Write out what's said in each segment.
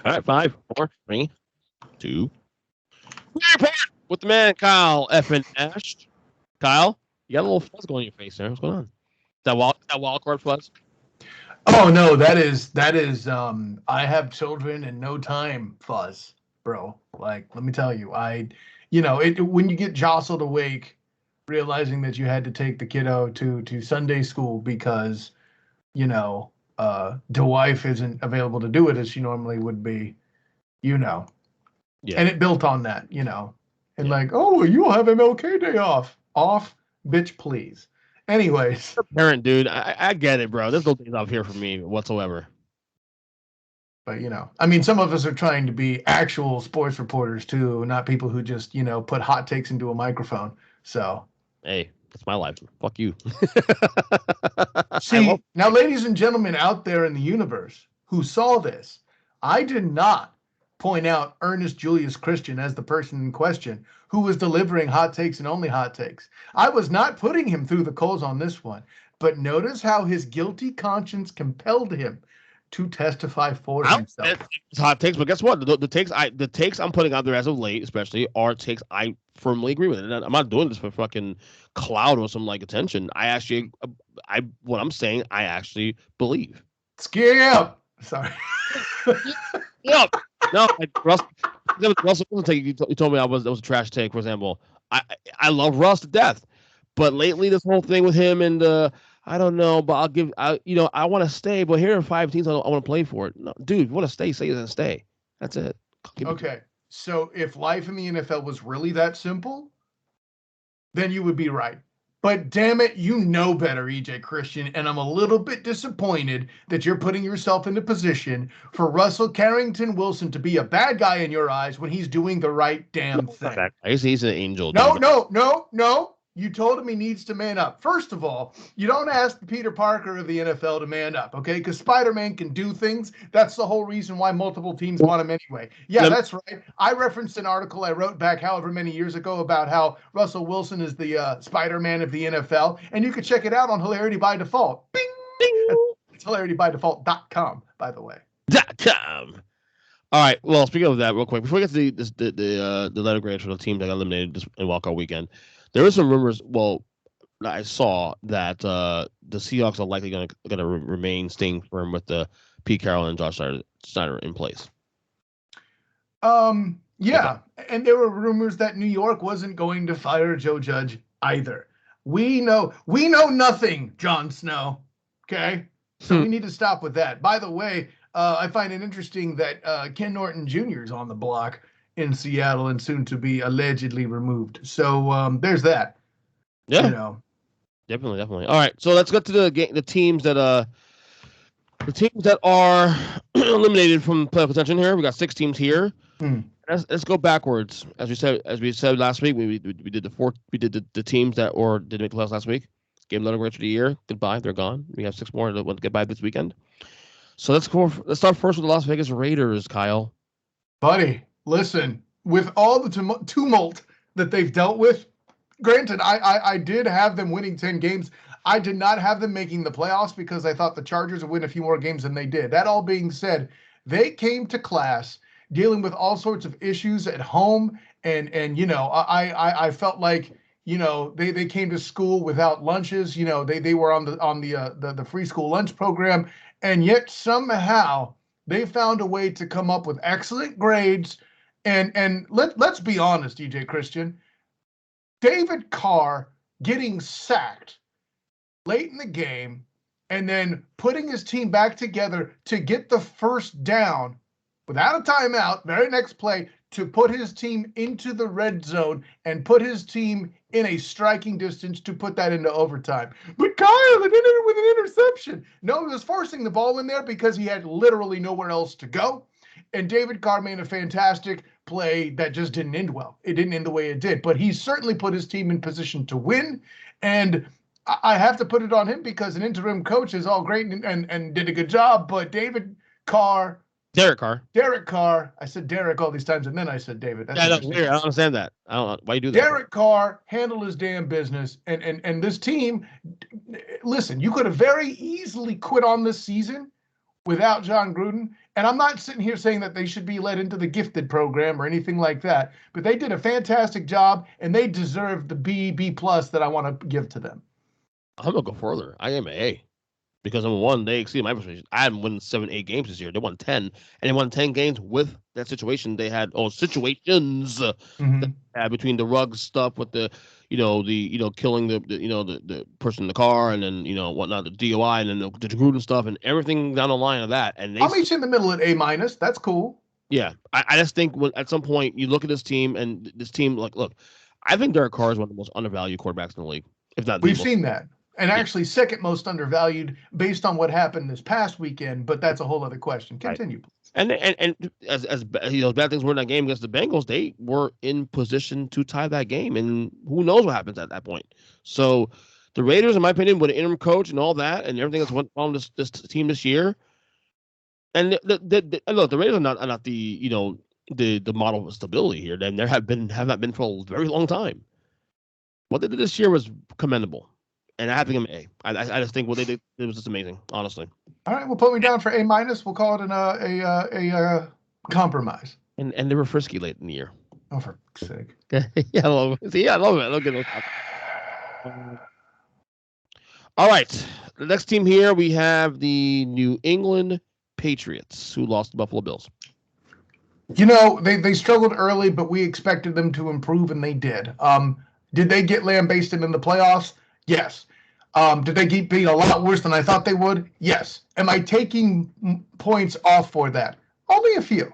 All right, 5, 4, 3, 2. Report with the man Kyle F and Ash. Kyle, you got a little fuzz going on your face there. What's going on? That wild card fuzz? Oh no, that is I have children and no time fuzz, bro. Like, let me tell you, when you get jostled awake, realizing that you had to take the kiddo to Sunday school because, the wife isn't available to do it as she normally would be, you know. Yeah. And it built on that, And Yeah. like, oh, you'll have MLK Day off. Off, bitch, please. Anyways. Parent, dude, I get it, bro. There's no days off here for me whatsoever. But, I mean, some of us are trying to be actual sports reporters too, not people who just, put hot takes into a microphone. So, Hey, that's my life. Fuck you. see, now, ladies and gentlemen out there in the universe who saw this, I did not point out Ernest Julius Christian as the person in question who was delivering hot takes and only hot takes. I was not putting him through the coals on this one, but notice how his guilty conscience compelled him to testify for himself. It's hot takes, but guess what? The takes I'm putting out there as of late, especially, are takes I firmly agree with. And I'm not doing this for fucking clout or some like attention. What I'm saying, I actually believe. Skip. Sorry. Yep. No, Russell Wilson take. You told me that was a trash take. For example, I love Russ to death, but lately this whole thing with him and I don't know, but I want to stay, but here are 5 teams I want to play for. No, dude, you want to stay, say and stay. That's it. Okay, so if life in the NFL was really that simple, then you would be right. But damn it, you know better, EJ Christian, and I'm a little bit disappointed that you're putting yourself in a position for Russell Carrington Wilson to be a bad guy in your eyes when he's doing the right damn thing. He's an angel. No. You told him he needs to man up. First of all, you don't ask the Peter Parker of the NFL to man up, okay? Because Spider-Man can do things. That's the whole reason why multiple teams want him anyway. Yeah, that's right. I referenced an article I wrote back however many years ago about how Russell Wilson is the Spider-Man of the NFL, and you can check it out on Hilarity by Default. Bing! It's hilaritybydefault.com, by the way. .com. All right. Well, speaking of that, real quick, before we get to the letter grades for the team that got eliminated in wildcard weekend, there were some rumors. Well, I saw that the Seahawks are likely going to remain staying firm with the Pete Carroll and Josh Snyder in place. Yeah, and there were rumors that New York wasn't going to fire Joe Judge either. We know nothing, Jon Snow. Okay, so we need to stop with that. By the way, I find it interesting that Ken Norton Jr. is on the block in Seattle and soon to be allegedly removed. So there's that. Yeah, definitely. All right, so let's get to the teams that are eliminated from playoff contention here. We got 6 teams here. Let's go backwards. As we said last week, we did the teams that didn't make the playoffs last week. Gave them letter grades for the year. Goodbye, they're gone. We have 6 more that want to get by this weekend. So let's start first with the Las Vegas Raiders, Kyle. Buddy, listen, with all the tumult that they've dealt with, granted, I did have them winning 10 games. I did not have them making the playoffs because I thought the Chargers would win a few more games than they did. That all being said, they came to class dealing with all sorts of issues at home. And I felt like, they came to school without lunches. They were on the free school lunch program. And yet somehow they found a way to come up with excellent grades. And let's be honest, DJ Christian, David Carr getting sacked late in the game and then putting his team back together to get the first down without a timeout, very next play, to put his team into the red zone and put his team in a striking distance to put that into overtime. But Kyle, it ended with an interception. No, he was forcing the ball in there because he had literally nowhere else to go. And David Carr made a fantastic play that just didn't end well. It didn't end the way it did. But he certainly put his team in position to win. And I have to put it on him because an interim coach is all great and did a good job. But Derek Carr. I said Derek all these times, and then I said David. That's weird. I don't understand that. I don't know why you do that. Derek Carr handled his damn business, and this team. Listen, you could have very easily quit on this season without John Gruden. And I'm not sitting here saying that they should be let into the gifted program or anything like that, but they did a fantastic job and they deserve the B plus that I want to give to them. I'm going to go further. I am an A. Because number one, they exceeded my expectations. I haven't won 7-8 games this year. They won 10, and they won 10 games with that situation they had. Situations between the rug stuff with the killing the person in the car, and then whatnot, the DOI, and then the Gruden stuff, and everything down the line of that. And I'll meet you in the middle at A-. That's cool. Yeah, I just think at some point you look at this team, and this team, look, I think Derek Carr is one of the most undervalued quarterbacks in the league. If not, we've seen that. And actually, second most undervalued based on what happened this past weekend, but that's a whole other question. Continue, please. And as bad things were in that game against the Bengals, they were in position to tie that game, and who knows what happens at that point. So, the Raiders, in my opinion, with an interim coach and all that, and everything that's went on this team this year, and look, the Raiders are not the model of stability here. Then there have not been for a very long time. What they did this year was commendable. And I have to give them an A. I just think what they did, it was just amazing, honestly. All right, we'll put me down for A-. We'll call it a compromise. And they were frisky late in the year. Oh, for sake. Yeah, I love it. See, I love it. Look at it. All right. The next team here, we have the New England Patriots, who lost the Buffalo Bills. They struggled early, but we expected them to improve, and they did. Did they get lambasted in the playoffs? Yes. Did they get beat a lot worse than I thought they would? Yes. Am I taking points off for that? Only a few.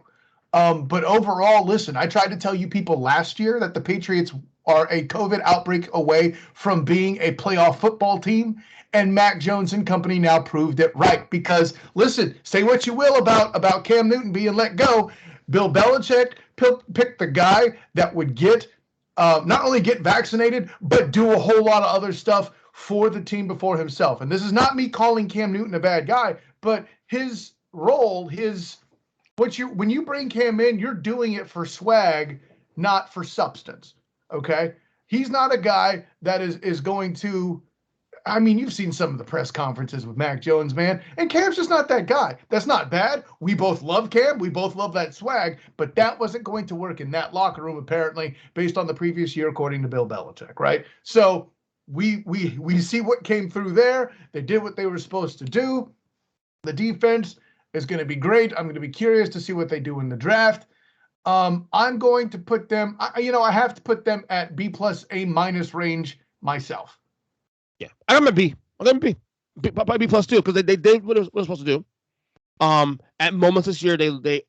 But overall, listen, I tried to tell you people last year that the Patriots are a COVID outbreak away from being a playoff football team, and Mac Jones and company now proved it right. Because, listen, say what you will about Cam Newton being let go, Bill Belichick picked the guy that would not only get vaccinated, but do a whole lot of other stuff for the team before himself. And this is not me calling Cam Newton a bad guy, but his role, when you bring Cam in, you're doing it for swag, not for substance. Okay? He's not a guy that is going to, I mean, you've seen some of the press conferences with Mac Jones, man, and Cam's just not that guy. That's not bad. We both love Cam. We both love that swag, but that wasn't going to work in that locker room, apparently, based on the previous year, according to Bill Belichick, right? So we see what came through there. They did what they were supposed to do. The defense is going to be great. I'm going to be curious to see what they do in the draft. I'm going to put them, I have to put them at B plus A minus range myself. Yeah, I got my B. I got my B. Probably B plus too, because they did what they were supposed to do. At moments this year, they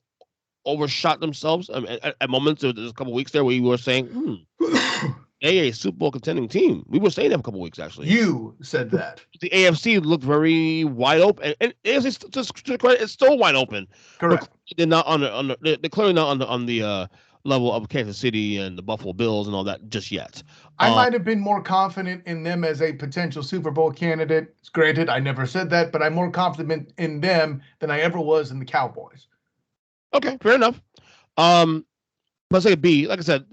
overshot themselves. At moments, there's a couple weeks there where we were saying, a Super Bowl contending team. We were saying that for a couple weeks, actually. You said that. The AFC looked very wide open, and AFC, it's still wide open. Correct. They're not they're clearly not on the level of Kansas City and the Buffalo Bills and all that just yet. I might have been more confident in them as a potential Super Bowl candidate. Granted, I never said that, but I'm more confident in them than I ever was in the Cowboys. Okay, fair enough. Let's say a B. Like I said,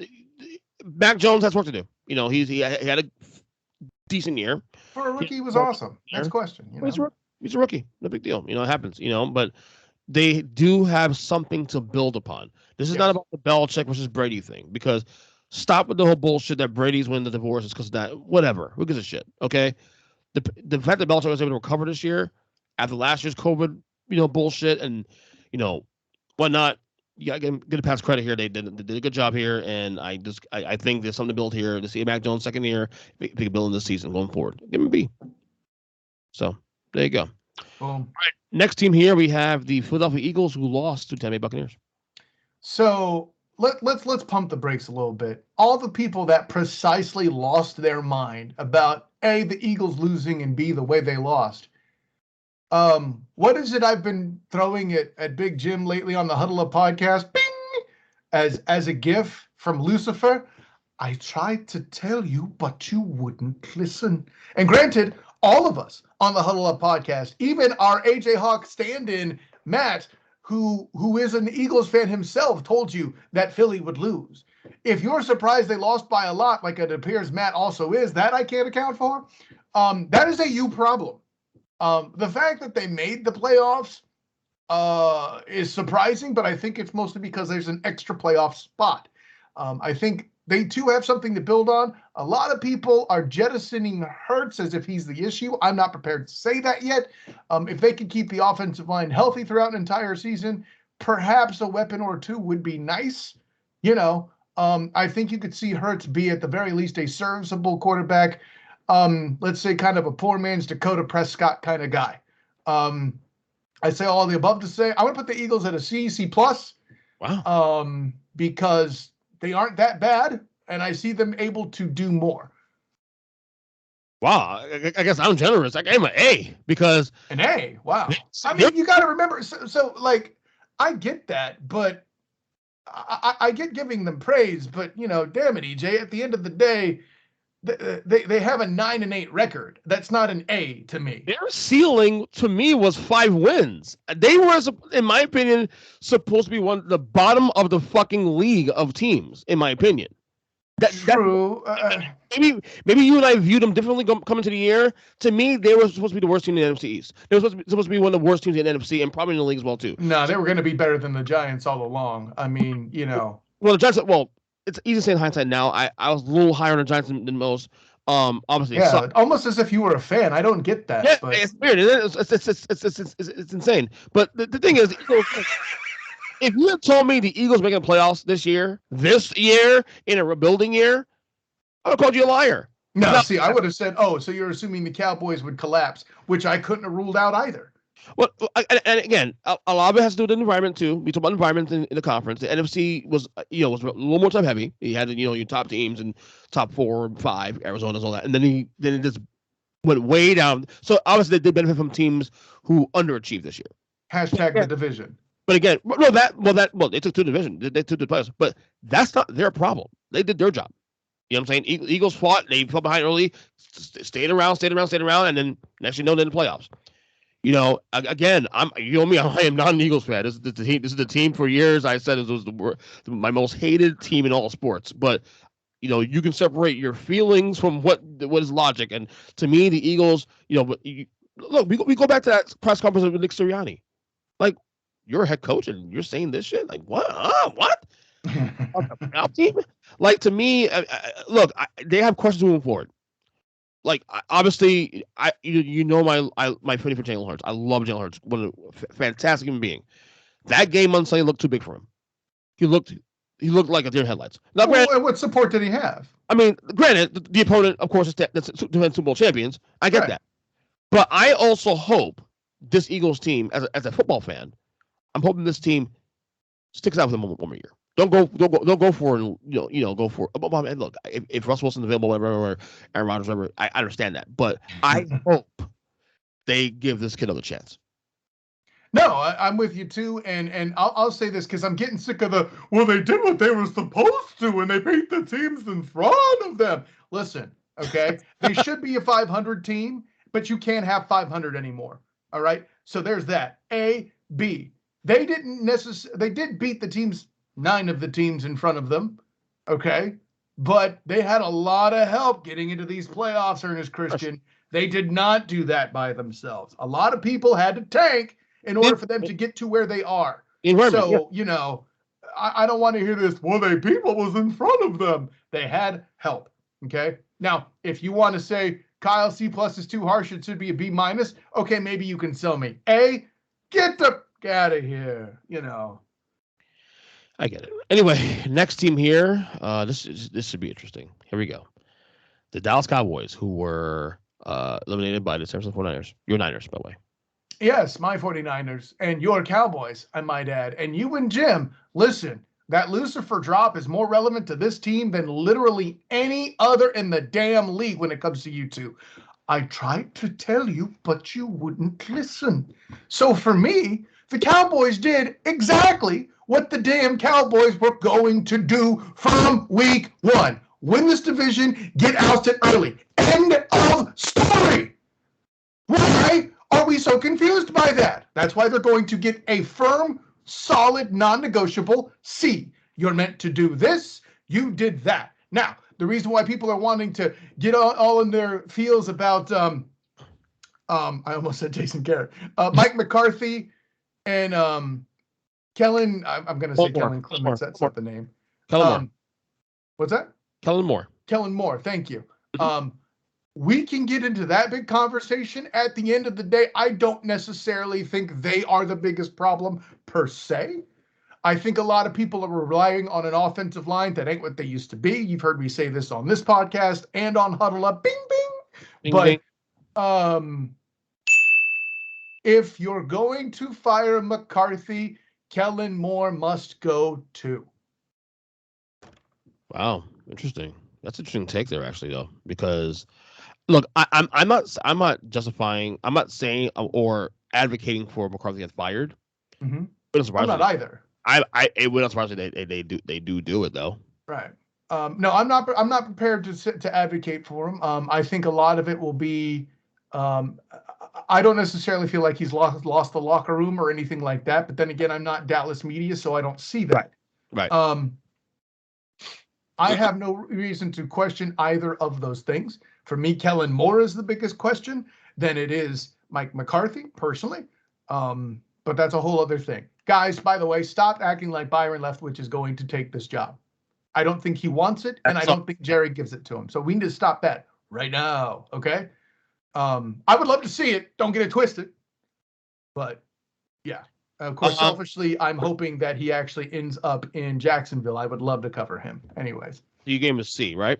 Mac Jones has work to do. He had a decent year. For a rookie, he was awesome. Next question. He's a rookie. No big deal. It happens. But they do have something to build upon. This is not about the Belichick versus Brady thing, because stop with the whole bullshit that Brady's winning the divorce is because of that. Whatever. Who gives a shit? Okay. The fact that Belichick was able to recover this year after last year's COVID, bullshit and whatnot. You gotta get a pass credit here. They did a good job here, and I think there's something to build here. To see Mac Jones second year, if he can build in this season going forward, give him a B. So there you go. All right, next team here we have the Philadelphia Eagles, who lost to Tampa Bay Buccaneers. So let's pump the brakes a little bit. All the people that precisely lost their mind about A, the Eagles losing, and B, the way they lost. What is it I've been throwing at Big Jim lately on the Huddle Up podcast? Bing! As a gif from Lucifer. I tried to tell you, but you wouldn't listen. And granted, all of us on the Huddle Up podcast, even our AJ Hawk stand-in, Matt, who is an Eagles fan himself, told you that Philly would lose. If you're surprised they lost by a lot, like it appears Matt also is, that I can't account for. That is a you problem. The fact that they made the playoffs is surprising, but I think it's mostly because there's an extra playoff spot. I think they too have something to build on. A lot of people are jettisoning Hurts as if he's the issue. I'm not prepared to say that yet. If they can keep the offensive line healthy throughout an entire season, perhaps a weapon or two would be nice. I think you could see Hurts be at the very least a serviceable quarterback. Let's say kind of a poor man's Dakota Prescott kind of guy. I say all the above to say I would put the Eagles at a C+. Wow. Because they aren't that bad, and I see them able to do more. Wow, I guess I'm generous. I gave him an A because an A. Wow. I mean, you got to remember. So like, I get that, but I get giving them praise. But damn it, EJ. At the end of the day, they have a 9-8 record. That's not an A to me. Their ceiling to me was 5 wins. They were, in my opinion, supposed to be the bottom of the fucking league of teams. In my opinion, true. Maybe you and I viewed them differently coming to the year. To me, they were supposed to be the worst team in the NFC East. They were supposed to be one of the worst teams in the NFC and probably in the league as well too. No, they were going to be better than the Giants all along. I mean, Well, the Giants. Well, it's easy to say in hindsight now. I was a little higher on the Giants than most. Obviously, yeah, almost as if you were a fan. I don't get that. Yeah, but it's weird. It's insane. But the thing is, if you had told me the Eagles making the playoffs this year in a rebuilding year, I would have called you a liar. No, see, I would have said, "Oh, so you're assuming the Cowboys would collapse," which I couldn't have ruled out either. Well, and again, a lot of it has to do with the environment too. We talk about environment in the conference. The NFC was a little more top heavy. You had your top teams and top 4 and 5, Arizona's all that, and then it just went way down. So obviously they did benefit from teams who underachieved this year. Hashtag the division. But again, they took 2 divisions. They took the players, but that's not their problem. They did their job. You know what I'm saying? Eagles fought. They fell behind early, stayed around, and then next they're in the playoffs. Again, I am not an Eagles fan. This is the team for years. I said it was my most hated team in all sports. But you can separate your feelings from what is logic. And to me, the Eagles, look, we go back to that press conference with Nick Sirianni. Like, you're a head coach and you're saying this shit. Like, what? What? Team? Like, to me, look, they have questions moving forward. Like, obviously, my feeling for Jalen Hurts. I love Jalen Hurts. What a fantastic human being. That game on Sunday looked too big for him. He looked like a deer in headlights. Now, and what support did he have? I mean, granted, the opponent, of course, is the Super Bowl champions. I get that, but I also hope this Eagles team, as a football fan, I'm hoping this team sticks out with them one more year. Don't go for go for. And look, if Russell Wilson's available, whatever, Aaron Rodgers, whatever, I understand that, but I hope they give this kid another chance. No, I'm with you too, and I'll say this because I'm getting sick of they did what they were supposed to and they beat the teams in front of them. Listen, okay, they should be a 500 team, but you can't have 500 anymore. All right, so there's that. A, B. They did beat the teams. 9 of the teams in front of them, okay? But they had a lot of help getting into these playoffs, Ernest Christian. They did not do that by themselves. A lot of people had to tank in order for them to get to where they are. So, I don't want to hear this, they beat what was in front of them. They had help, okay? Now, if you want to say, Kyle, C+ is too harsh, it should be a B-, okay, maybe you can sell me. A, get the out of here, I get it. Anyway, next team here. This should be interesting. Here we go. The Dallas Cowboys, who were eliminated by the San Francisco 49ers. Your Niners, by the way. Yes, my 49ers and your Cowboys, I might add. And you and Jim, listen, that Lucifer drop is more relevant to this team than literally any other in the damn league when it comes to you two. I tried to tell you, but you wouldn't listen. So for me, the Cowboys did exactly what the damn Cowboys were going to do from week 1. Win this division, get ousted early. End of story. Why are we so confused by that? That's why they're going to get a firm, solid, non-negotiable C. You're meant to do this. You did that. Now, the reason why people are wanting to get all in their feels about, I almost said Jason Garrett, Mike McCarthy, And Kellen, I'm going to say Kellen Clements. That's not the name. Kellen Moore. What's that? Kellen Moore. Kellen Moore. Thank you. We can get into that big conversation. At the end of the day, I don't necessarily think they are the biggest problem per se. I think a lot of people are relying on an offensive line that ain't what they used to be. You've heard me say this on this podcast and on Huddle Up. Bing, bing. Bing, but bing. If you're going to fire McCarthy, Kellen Moore must go too. Wow, interesting. That's an interesting take there, actually, though, because look, I'm not justifying. I'm not saying or advocating for McCarthy get fired. Mm-hmm. I'm not either. It would not surprise me they do it though. Right. No, I'm not prepared to advocate for him. I think a lot of it will be. I don't necessarily feel like he's lost the locker room or anything like that. But then again, I'm not Dallas media, so I don't see that. Right. I have no reason to question either of those things. For me, Kellen Moore is the biggest question. Then it is Mike McCarthy, personally. But that's a whole other thing. Guys, by the way, stop acting like Byron Leftwich is going to take this job. I don't think he wants it, and I don't think Jerry gives it to him. So we need to stop that right now, okay? I would love to see it. Don't get it twisted. But, yeah. Of course, selfishly, I'm hoping that he actually ends up in Jacksonville. I would love to cover him. Anyways. You gave him a C, right?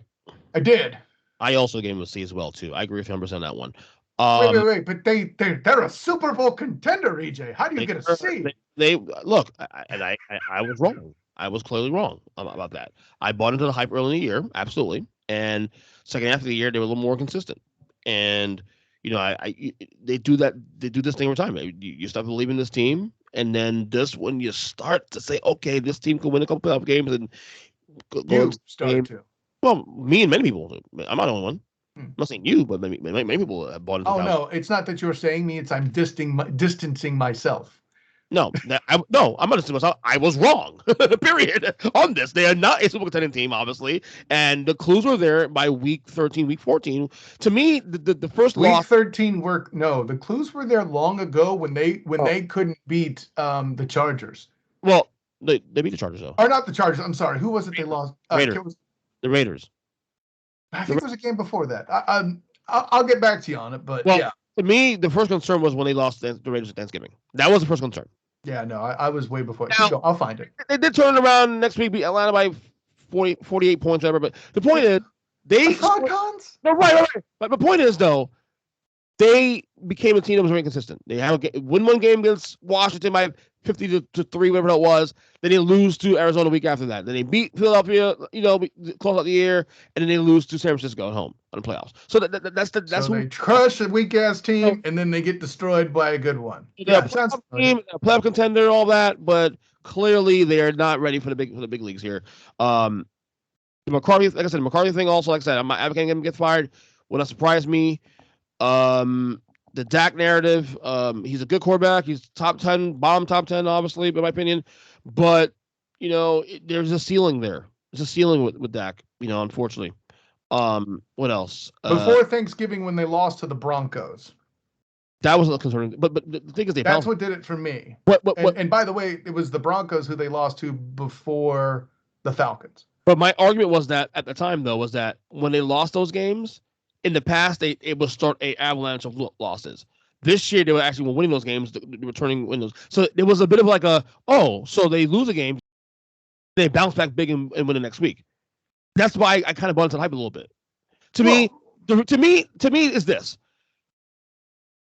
I did. I also gave him a C as well, too. I agree with 100% on that one. Wait. But they're a Super Bowl contender, EJ. How do you get a C? They look, I was wrong. I was clearly wrong about that. I bought into the hype early in the year, absolutely. And second half of the year, they were a little more consistent. And, they do that. They do this thing every time. You start believing this team. And then when you start to say, okay, this team can win a couple playoff games and go start to. Well, me and many people. I'm not the only one. I'm not saying you, but many people have bought into. Oh no, it's not that you're saying me. It's I'm distancing myself. No, I'm not distancing myself. I was wrong. Period. On this, they are not a Super Bowl contending team, obviously, and the clues were there by week 13, week 14. To me, the first week loss. 13 the clues were there long ago when they couldn't beat the Chargers. Well, they beat the Chargers though. Or not the Chargers. I'm sorry. Who was it they lost? The Raiders. I think there was a game before that. I'll get back to you on it, but yeah. To me, the first concern was when they lost the Raiders at Thanksgiving. That was the first concern. Yeah, no, I was way before. Now, I'll find it. They did turn it around next week, beat Atlanta by 48 points, whatever. But the point is, right. But the point is, though, they became a team that was very consistent. They win one game against Washington by 50-3, whatever it was. Then they lose to Arizona the week after that. Then they beat Philadelphia, close out the year, and then they lose to San Francisco at home on the playoffs. So that's so they crush a weak ass team, and then they get destroyed by a good one. Yeah, sounds team, a playoff contender, all that, but clearly they are not ready for the big leagues here. The McCarthy, like I said, McCarthy thing also, like I said, I'm not advocating him to get fired. Would not surprise me. The Dak narrative, he's a good quarterback. He's top 10, bottom top 10, obviously, in my opinion. But, there's a ceiling there. There's a ceiling with Dak, unfortunately. What else? Before Thanksgiving when they lost to the Broncos. That was a concerning. But the thing is, that's what did it for me. And by the way, it was the Broncos who they lost to before the Falcons. But my argument was that at the time, though, was that when they lost those games, in the past, it would start an avalanche of losses. This year, they were actually winning those games, returning windows. So there was a bit of like so they lose a game, they bounce back big and win the next week. That's why I kind of bought into the hype a little bit. To me, is this.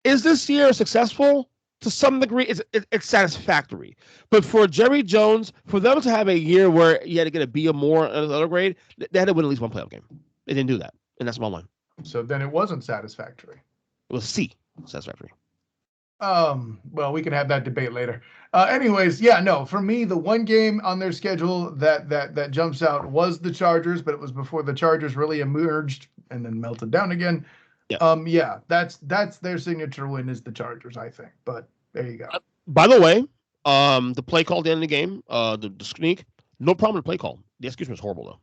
Is this year successful? To some degree, it's satisfactory. But for Jerry Jones, for them to have a year where you had to get a B or more in another grade, they had to win at least one playoff game. They didn't do that, and that's my line. So then it wasn't satisfactory. It was C, satisfactory. Well, we can have that debate later. Anyways, yeah, no, for me, the one game on their schedule that jumps out was the Chargers, but it was before the Chargers really emerged and then melted down again. Yeah. That's their signature win is the Chargers, I think. But there you go. By the way, the play call at the end of the game, the sneak, no problem with the play call. The execution was horrible though.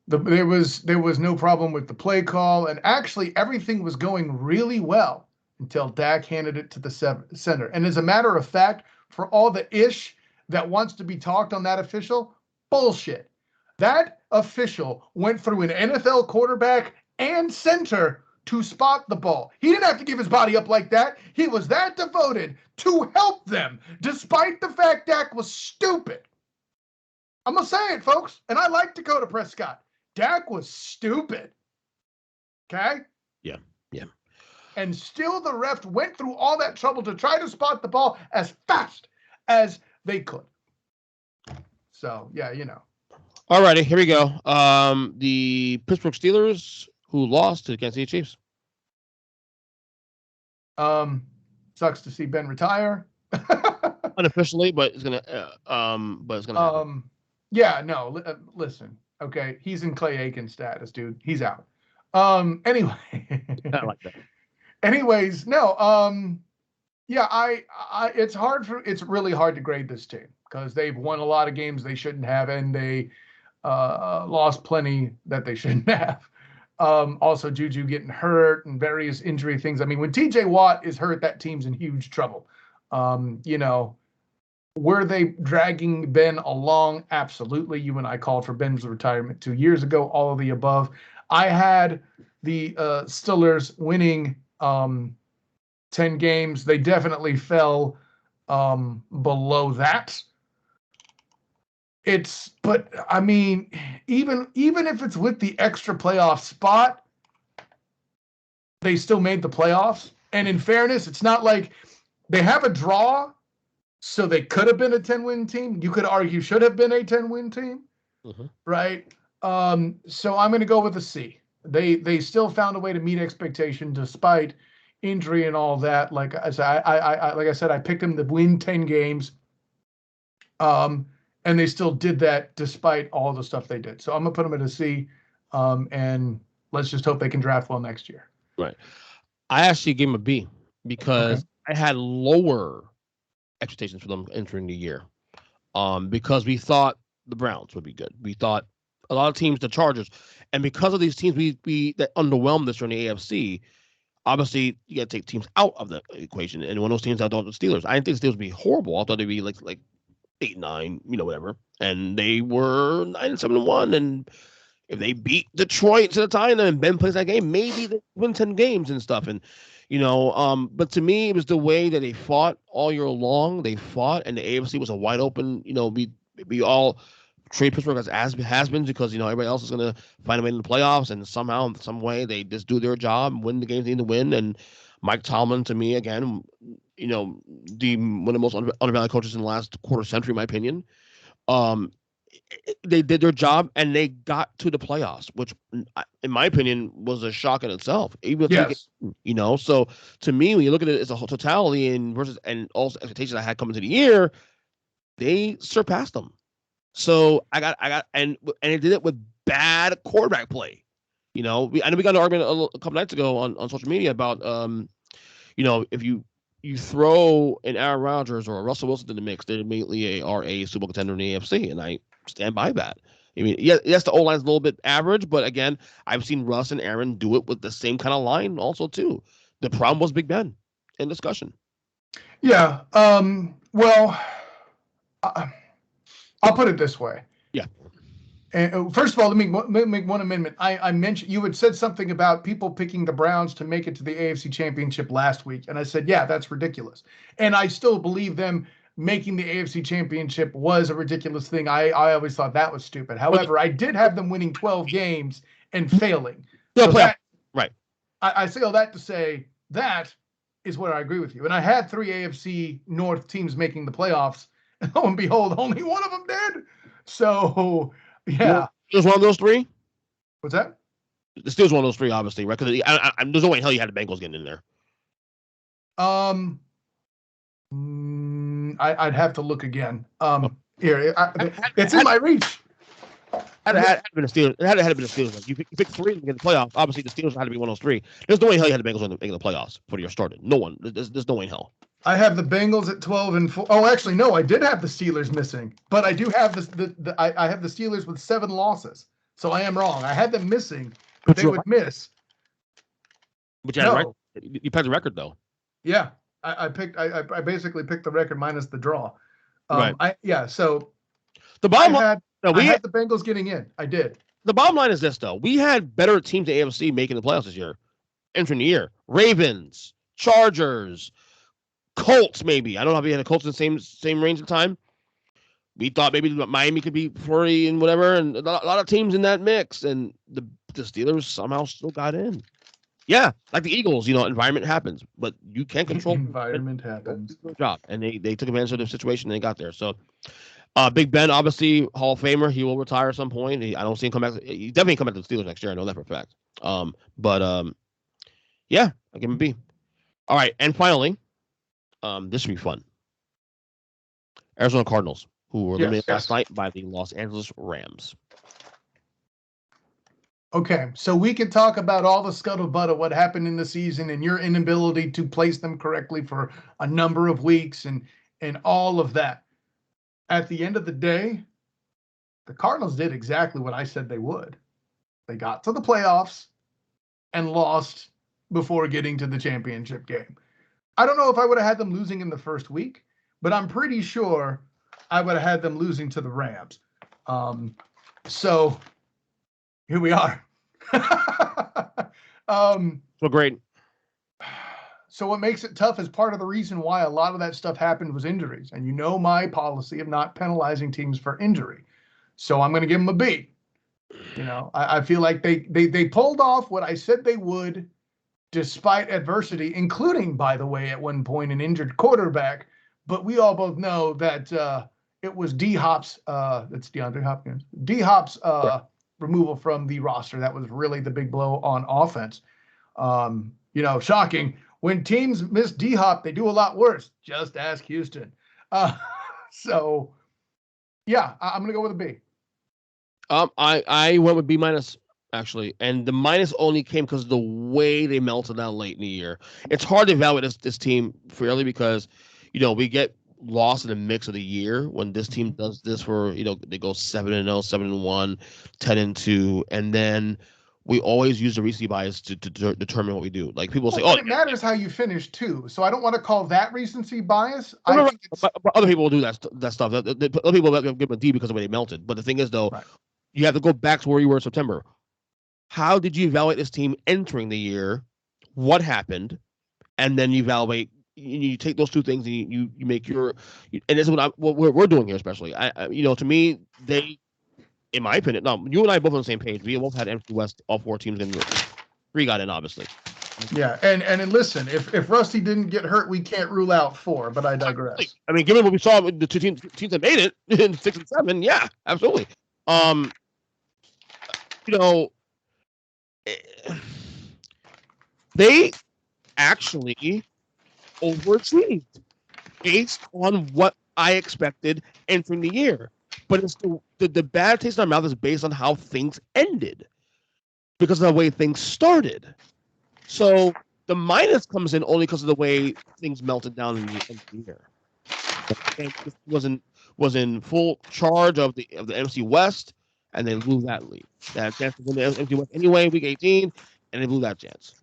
There was no problem with the play call, and actually everything was going really well until Dak handed it to the center. And as a matter of fact, for all the ish that wants to be talked on that official, bullshit. That official went through an NFL quarterback and center to spot the ball. He didn't have to give his body up like that. He was that devoted to help them, despite the fact Dak was stupid. I'm going to say it, folks. And I like Dakota Prescott. Dak was stupid. Okay? Yeah. And still the ref went through all that trouble to try to spot the ball as fast as they could. So, yeah, All righty, here we go. The Pittsburgh Steelers, who lost to the Kansas City Chiefs. Sucks to see Ben retire. Unofficially, but it's gonna happen. Yeah, no. Listen, okay, he's in Clay Aiken status, dude. He's out. Anyway, I like that. Anyways, no. Yeah, it's really hard to grade this team because they've won a lot of games they shouldn't have, and they lost plenty that they shouldn't have. Also, Juju getting hurt and various injury things. I mean, when TJ Watt is hurt, that team's in huge trouble. Were they dragging Ben along? Absolutely. You and I called for Ben's retirement 2 years ago, all of the above. I had the Steelers winning 10 games. They definitely fell below that. But I mean, even if it's with the extra playoff spot, they still made the playoffs. And in fairness, it's not like they have a draw, so they could have been a 10-win team. You could argue should have been a 10-win team, right? So I'm going to go with a C. They still found a way to meet expectation despite injury and all that. Like I said, I picked them to win 10 games. And they still did that despite all the stuff they did. So I'm going to put them at a C, and let's just hope they can draft well next year. Right. I actually gave them a B because I had lower expectations for them entering the year because we thought the Browns would be good. We thought a lot of teams, the Chargers, and because of these teams that underwhelmed us during the AFC, obviously you got to take teams out of the equation. And one of those teams I thought the Steelers. I didn't think the Steelers would be horrible. I thought they'd be like 8-9, whatever. And they were 9-7-1. And if they beat Detroit to the time and Ben plays that game, maybe they win 10 games and stuff. And but to me, it was the way that they fought all year long. They fought, and the AFC was a wide open. We all trade Pittsburgh as has-beens because everybody else is going to find a way in the playoffs, and somehow, some way, they just do their job, win the games they need to win. And Mike Tomlin, to me, again, one of the most undervalued coaches in the last quarter century, in my opinion. They did their job and they got to the playoffs, which, in my opinion, was a shock in itself. Even so to me, when you look at it as a whole totality and also expectations I had coming to the year, they surpassed them. So I got and they did it with bad quarterback play. I know we got an argument a couple nights ago on social media about if you throw an Aaron Rodgers or a Russell Wilson in the mix, they immediately are a Super Bowl contender in the AFC, and I stand by that. I mean, yes, the O-line's a little bit average, but again, I've seen Russ and Aaron do it with the same kind of line also too. The problem was Big Ben in discussion. Yeah. Well, I'll put it this way. Yeah. And first of all, let me make one amendment. I mentioned you had said something about people picking the Browns to make it to the AFC Championship last week, and I said, yeah, that's ridiculous. And I still believe them making the AFC Championship was a ridiculous thing. I always thought that was stupid. However, I did have them winning 12 games and failing. So right. I say all that to say that is where I agree with you. And I had 3 AFC North teams making the playoffs, and lo and behold, only one of them did. So. Yeah. Steelers one of those 3? What's that? The Steelers one of those 3, obviously, right? Because there's no way in hell you had the Bengals getting in there. I'd have to look again. Here, it's in my reach. It had been the Steelers. It had been the Steelers. Like you pick 3 to get the playoffs. Obviously, the Steelers had to be one of those 3. There's no way in hell you had the Bengals making the playoffs before you started. No one. There's no way in hell. I have the Bengals at 12-4. Oh, actually, no, I did have the Steelers missing, but I do have I have the Steelers with 7 losses. So I am wrong. I had them missing, but they would miss. But you had a record. You had the record though. Yeah, I basically picked the record minus the draw. Right. So The bottom line, I had the Bengals getting in. I did. The bottom line is this, though. We had better teams in AFC making the playoffs this year, entering the year. Ravens, Chargers, Colts, maybe. I don't know if we had the Colts in the same range of time. We thought maybe Miami could be Flurry and whatever, and a lot of teams in that mix, and the Steelers somehow still got in. Yeah, like the Eagles, environment happens, but you can't control environment happens. Job, and they took advantage of the situation and they got there. So, Big Ben, obviously Hall of Famer, he will retire at some point. I don't see him come back. He definitely come back to the Steelers next year. I know that for a fact. Yeah, I'll give him a B. All right, and finally, this will be fun. Arizona Cardinals, who were eliminated last night by the Los Angeles Rams. Okay, so we could talk about all the scuttlebutt of what happened in the season and your inability to place them correctly for a number of weeks and all of that. At the end of the day, the Cardinals did exactly what I said they would. They got to the playoffs and lost before getting to the championship game. I don't know if I would have had them losing in the first week, but I'm pretty sure I would have had them losing to the Rams. So here we are. So great. So what makes it tough is part of the reason why a lot of that stuff happened was injuries. And you know my policy of not penalizing teams for injury. So I'm going to give them a B. I feel like they pulled off what I said they would despite adversity, including, by the way, at one point an injured quarterback. But we all both know that it was D-Hop's, that's DeAndre Hopkins, D-Hop's removal from the roster. That was really the big blow on offense. Shocking. When teams miss D-Hop, they do a lot worse. Just ask Houston. So, yeah, I'm going to go with a B. I went with B minus, actually. And the minus only came because of the way they melted down late in the year. It's hard to evaluate this team fairly because, we get lost in the mix of the year when this team does this for, they go 7-0, 7-1, 10-2, and then we always use the recency bias to determine what we do. Like people say, it matters how you finish too. So I don't want to call that recency bias. But other people will do that stuff. Other people will give them a D because of the way they melted. But the thing is, though, you have to go back to where you were in September. How did you evaluate this team entering the year? What happened? And then you evaluate. You take those two things and you make your. And this is what we're doing here, especially. To me, they. In my opinion, no, you and I are both on the same page. We both had NFC West, all four teams in. 3 got in, obviously. Yeah, and listen, if Rusty didn't get hurt, we can't rule out 4, but I digress. I mean, given what we saw with the two teams that made it in 6 and 7, yeah, absolutely. They actually overachieved based on what I expected entering the year. But it's the bad taste in our mouth is based on how things ended because of the way things started. So the minus comes in only because of the way things melted down in the year. And was in full charge of the NFC West, and they blew that lead. That chance to win the NFC West anyway, week 18, and they blew that chance.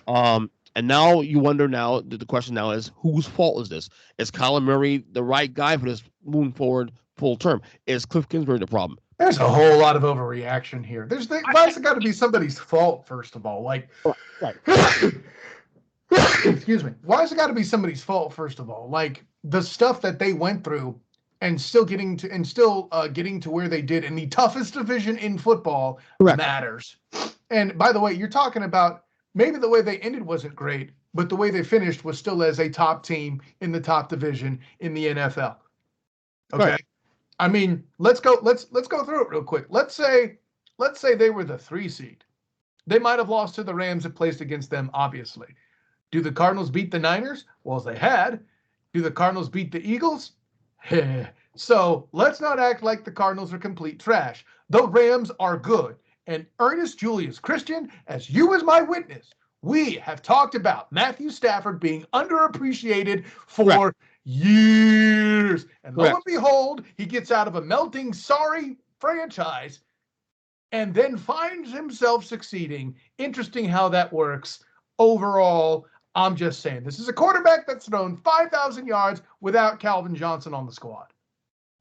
And now you wonder the question now is, whose fault is this? Is Kyler Murray the right guy for this moving forward full term? Is Cliff Kingsbury the problem? There's a whole lot of overreaction here. Why's it got to be somebody's fault, first of all? Like, right. Excuse me. Why has it got to be somebody's fault, first of all? Like, the stuff that they went through and still getting to where they did in the toughest division in football matters. And by the way, you're talking about maybe the way they ended wasn't great, but the way they finished was still as a top team in the top division in the NFL. Okay. Right. I mean, let's go through it real quick. Let's say they were the 3 seed. They might have lost to the Rams that placed against them, obviously. Do the Cardinals beat the Niners? Well, they had. Do the Cardinals beat the Eagles? So let's not act like the Cardinals are complete trash. The Rams are good. And Ernest Julius Christian, as you as my witness, we have talked about Matthew Stafford being underappreciated for years. And lo and behold, he gets out of a melting, sorry franchise and then finds himself succeeding. Interesting how that works. Overall, I'm just saying, this is a quarterback that's thrown 5,000 yards without Calvin Johnson on the squad.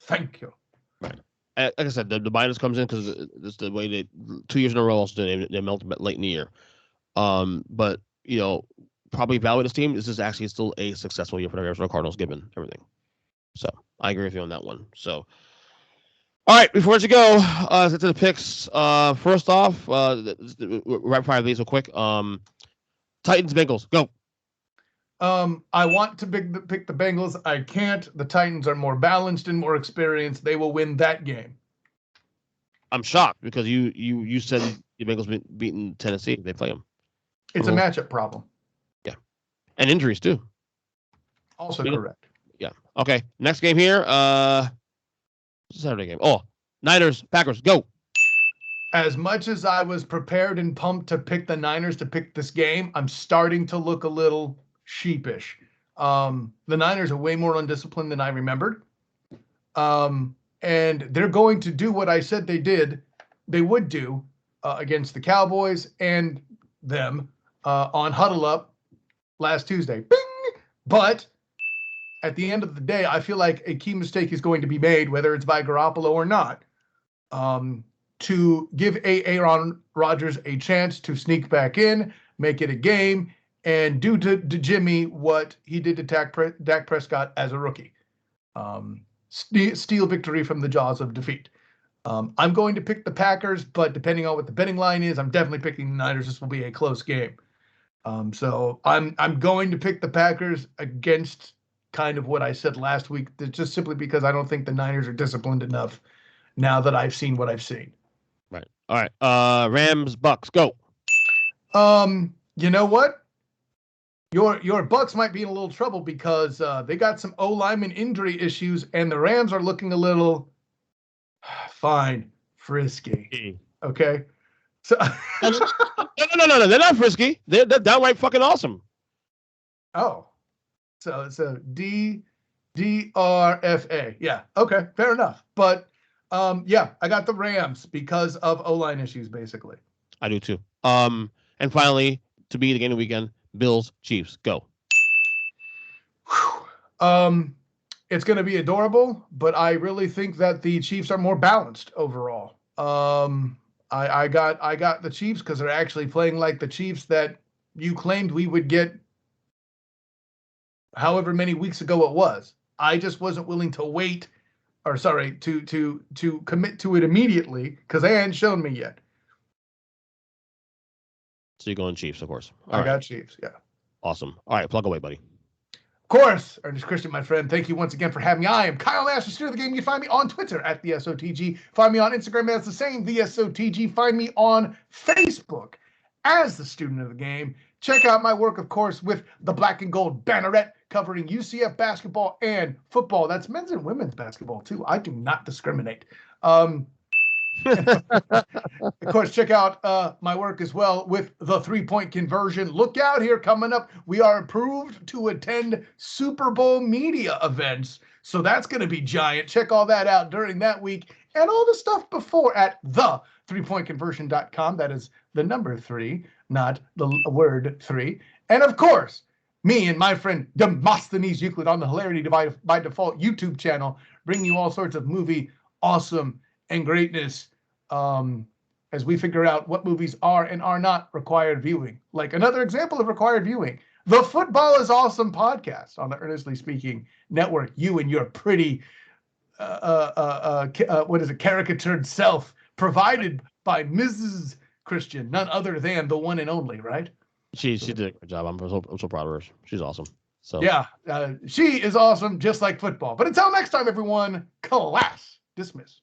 Thank you. Right. Like I said, the minus comes in because it's the way they 2 years in a row also they melted late in the year. But probably evaluate this team. This is actually still a successful year for the Arizona Cardinals, given everything. So I agree with you on that one. So, all right, before you go, let's get to the picks. First off, rapid fire these real quick. Titans, Bengals, go. I want to pick the Bengals. I can't. The Titans are more balanced and more experienced. They will win that game. I'm shocked because you said the Bengals beating Tennessee. They play them. It's a matchup problem. Yeah, and injuries too. Also correct. Yeah. Okay. Next game here. Saturday game. Oh, Niners, Packers, go. As much as I was prepared and pumped to pick the Niners to pick this game, I'm starting to look a little sheepish. The Niners are way more undisciplined than I remembered. And they're going to do what I said they would do against the Cowboys and them on Huddle Up last Tuesday. Bing! But at the end of the day, I feel like a key mistake is going to be made, whether it's by Garoppolo or not, to give Aaron Rodgers a chance to sneak back in, make it a game, and do to Jimmy what he did to Dak Prescott as a rookie. Steal victory from the jaws of defeat. I'm going to pick the Packers, but depending on what the betting line is, I'm definitely picking the Niners. This will be a close game. So I'm going to pick the Packers against kind of what I said last week, just simply because I don't think the Niners are disciplined enough now that I've seen what I've seen. Right. All right. Rams, Bucks, go. You know what? Your Bucks might be in a little trouble because they got some O-lineman injury issues, and the Rams are looking a little frisky. Okay. So No, they're not frisky. They're downright fucking awesome. Oh. So DRFA. Yeah. Okay. Fair enough. But yeah, I got the Rams because of O-line issues, basically. I do too. And finally, to be the game of the weekend, Bills, Chiefs, go. It's going to be adorable, but I really think that the Chiefs are more balanced overall. I got the Chiefs because they're actually playing like the Chiefs that you claimed we would get however many weeks ago it was. I just wasn't willing to wait, or sorry, to commit to it immediately because they hadn't shown me yet. So you're going Chiefs, of course. I got Chiefs, yeah. Awesome. All right, plug away, buddy. Of course, Ernest Christian, my friend. Thank you once again for having me. I am Kyle Nash, the student of the game. You can find me on Twitter at the SOTG. Find me on Instagram as the same, the SOTG. Find me on Facebook as the student of the game. Check out my work, of course, with the Black and Gold Banneret, covering UCF basketball and football. That's men's and women's basketball, too. I do not discriminate. Of course, check out my work as well with the 3-point conversion. Look out here coming up. We are approved to attend Super Bowl media events. So that's going to be giant. Check all that out during that week and all the stuff before at the3pointconversion.com. That is the number 3, not the word 3. And of course, me and my friend Demosthenes Euclid on the Hilarity by Default YouTube channel bring you all sorts of movie awesome and greatness as we figure out what movies are and are not required viewing. Like another example of required viewing, the Football is Awesome podcast on the Earnestly Speaking Network. You and your pretty, caricatured self, provided by Mrs. Christian, none other than the one and only, right? She did a good job. I'm so proud of her. She's awesome. So yeah, she is awesome, just like football. But until next time, everyone, class dismissed.